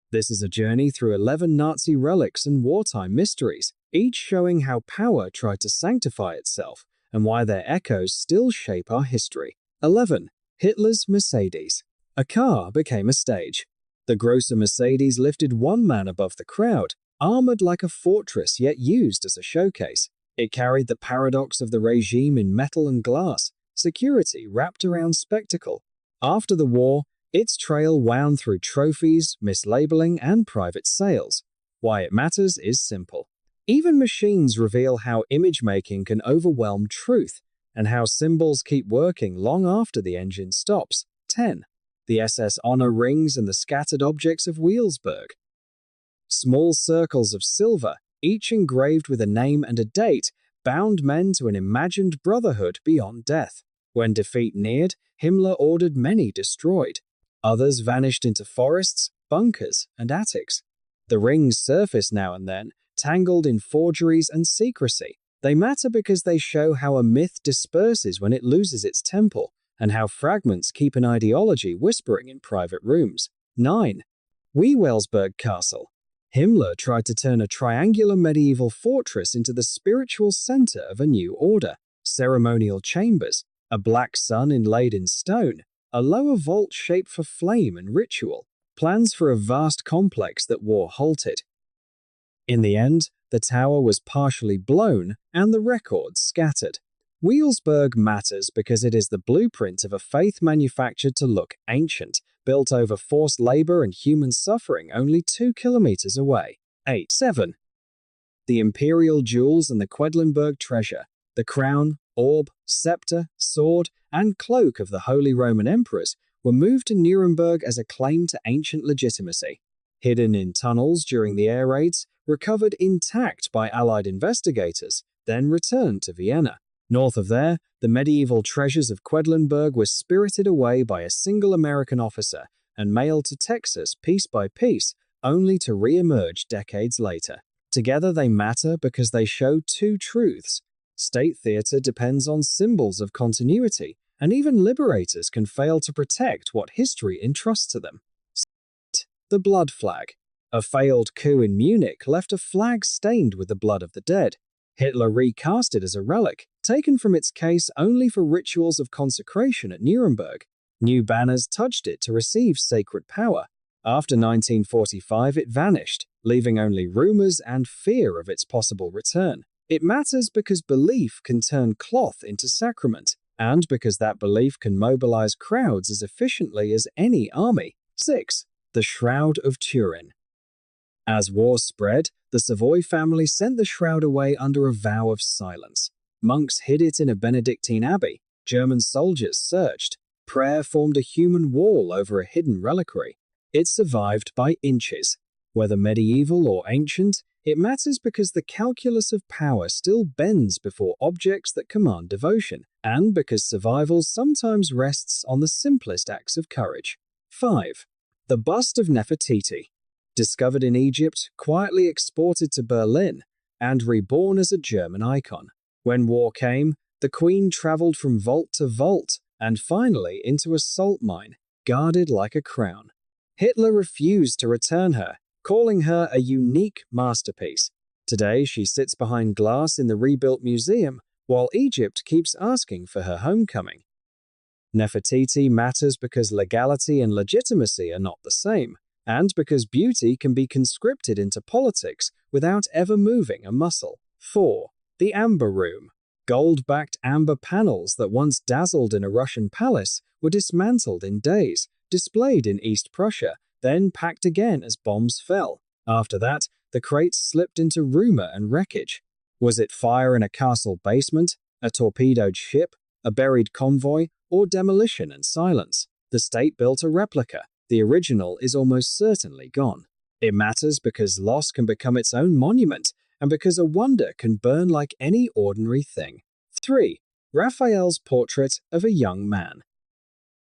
This is a journey through 11 Nazi relics and wartime mysteries, each showing how power tried to sanctify itself and why their echoes still shape our history. 11. Hitler's Mercedes. A car became a stage. The grosser Mercedes lifted one man above the crowd, armored like a fortress yet used as a showcase. It carried the paradox of the regime in metal and glass, security wrapped around spectacle. After the war, its trail wound through trophies, mislabeling, and private sales. Why it matters is simple. Even machines reveal how image-making can overwhelm truth, and how symbols keep working long after the engine stops. 10. The SS honor rings and the scattered objects of Wewelsburg. Small circles of silver, each engraved with a name and a date, bound men to an imagined brotherhood beyond death. When defeat neared, Himmler ordered many destroyed. Others vanished into forests, bunkers, and attics. The rings surface now and then, tangled in forgeries and secrecy. They matter because they show how a myth disperses when it loses its temple, and how fragments keep an ideology whispering in private rooms. 9. Wewelsburg Castle. Himmler tried to turn a triangular medieval fortress into the spiritual center of a new order. Ceremonial chambers, a black sun inlaid in stone, a lower vault shaped for flame and ritual, plans for a vast complex that war halted. In the end, the tower was partially blown and the records scattered. Wewelsburg matters because it is the blueprint of a faith manufactured to look ancient, built over forced labor and human suffering only 2 kilometers away. 8. 7. The Imperial jewels and the Quedlinburg treasure. The crown, orb, scepter, sword, and cloak of the Holy Roman Emperors were moved to Nuremberg as a claim to ancient legitimacy. Hidden in tunnels during the air raids, recovered intact by Allied investigators, then returned to Vienna. North of there, the medieval treasures of Quedlinburg were spirited away by a single American officer and mailed to Texas piece by piece, only to re-emerge decades later. Together they matter because they show two truths. State theater depends on symbols of continuity, and even liberators can fail to protect what history entrusts to them. The blood flag. A failed coup in Munich left a flag stained with the blood of the dead. Hitler recast it as a relic, taken from its case only for rituals of consecration at Nuremberg. New banners touched it to receive sacred power. After 1945, it vanished, leaving only rumors and fear of its possible return. It matters because belief can turn cloth into sacrament, and because that belief can mobilize crowds as efficiently as any army. 6. The Shroud of Turin. As war spread, the Savoy family sent the shroud away under a vow of silence. Monks hid it in a Benedictine abbey. German soldiers searched. Prayer formed a human wall over a hidden reliquary. It survived by inches. Whether medieval or ancient, it matters because the calculus of power still bends before objects that command devotion, and because survival sometimes rests on the simplest acts of courage. 5. The Bust of Nefertiti. Discovered in Egypt, quietly exported to Berlin, and reborn as a German icon. When war came, the Queen traveled from vault to vault, and finally into a salt mine, guarded like a crown. Hitler refused to return her, calling her a unique masterpiece. Today she sits behind glass in the rebuilt museum, while Egypt keeps asking for her homecoming. Nefertiti matters because legality and legitimacy are not the same, and because beauty can be conscripted into politics without ever moving a muscle. 4. The Amber Room. Gold-backed amber panels that once dazzled in a Russian palace were dismantled in days, displayed in East Prussia, then packed again as bombs fell. After that, the crates slipped into rumor and wreckage. Was it fire in a castle basement, a torpedoed ship, a buried convoy, or demolition and silence? The state built a replica. The original is almost certainly gone. It matters because loss can become its own monument, and because a wonder can burn like any ordinary thing. 3. Raphael's portrait of a young man.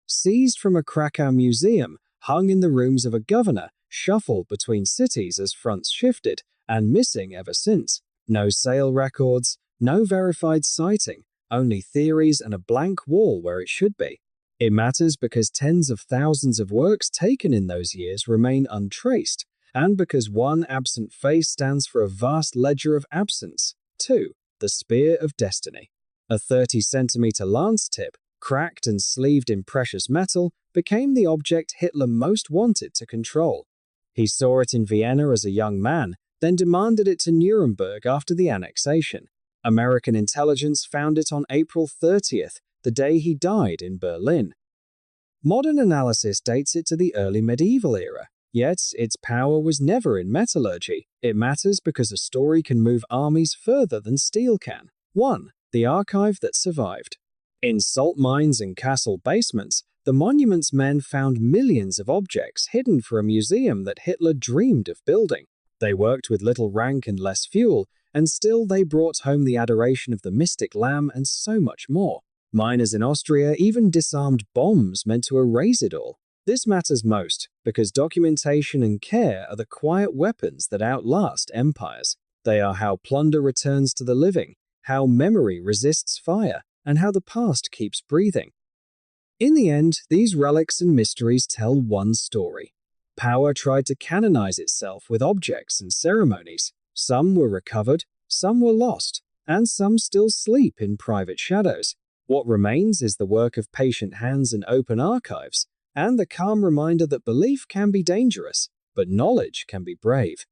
Seized from a Krakow museum, hung in the rooms of a governor, shuffled between cities as fronts shifted, and missing ever since. No sale records, no verified sighting, only theories and a blank wall where it should be. It matters because tens of thousands of works taken in those years remain untraced, And because one absent face stands for a vast ledger of absence. 2. The Spear of Destiny. A 30-centimeter lance tip, cracked and sleeved in precious metal, became the object Hitler most wanted to control. He saw it in Vienna as a young man, then demanded it to Nuremberg after the annexation. American intelligence found it on April 30th, the day he died in Berlin. Modern analysis dates it to the early medieval era, yet its power was never in metallurgy. It matters because a story can move armies further than steel can. 1. The archive that survived. In salt mines and castle basements, the monument's men found millions of objects hidden for a museum that Hitler dreamed of building. They worked with little rank and less fuel, and still they brought home the adoration of the mystic lamb and so much more. Miners in Austria even disarmed bombs meant to erase it all. This matters most because documentation and care are the quiet weapons that outlast empires. They are how plunder returns to the living, how memory resists fire, and how the past keeps breathing. In the end, these relics and mysteries tell one story. Power tried to canonize itself with objects and ceremonies. Some were recovered, some were lost, and some still sleep in private shadows. What remains is the work of patient hands and open archives, and the calm reminder that belief can be dangerous, but knowledge can be brave.